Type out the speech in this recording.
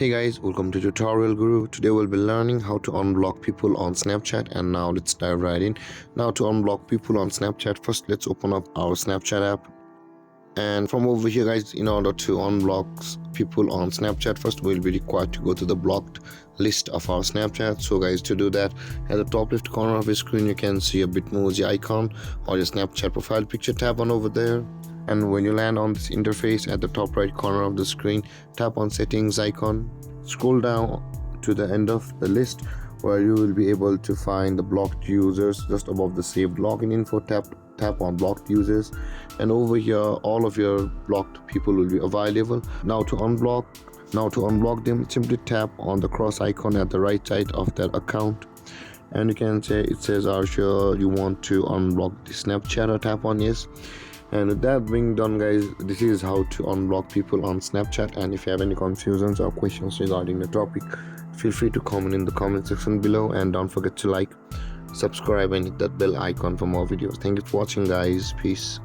Hey guys, welcome to Tutorial Guru. Today we'll be learning how to unblock people on Snapchat, and now let's dive right in. Now to unblock people on Snapchat, first let's open up our Snapchat app. And from over here guys, in order to unblock people on Snapchat, first we'll be required to go to the blocked list of our Snapchat. So guys, to do that, at the top left corner of your screen you can see a Bitmoji icon or your Snapchat profile picture. Tap on over there, and when you land on this interface, at the top right corner of the screen, tap on settings icon. Scroll down to the end of the list where you will be able to find the blocked users. Just above the saved login info, tap on blocked users, and over here all of your blocked people will be available. Now to unblock them, simply tap on the cross icon at the right side of that account, and you can say it says, are sure you want to unblock the Snapchatter? Tap on yes. And with that being done guys, this is how to unblock people on Snapchat. And if you have any confusions or questions regarding the topic, feel free to comment in the comment section below, and don't forget to like, subscribe and hit that bell icon for more videos. Thank you for watching guys. Peace.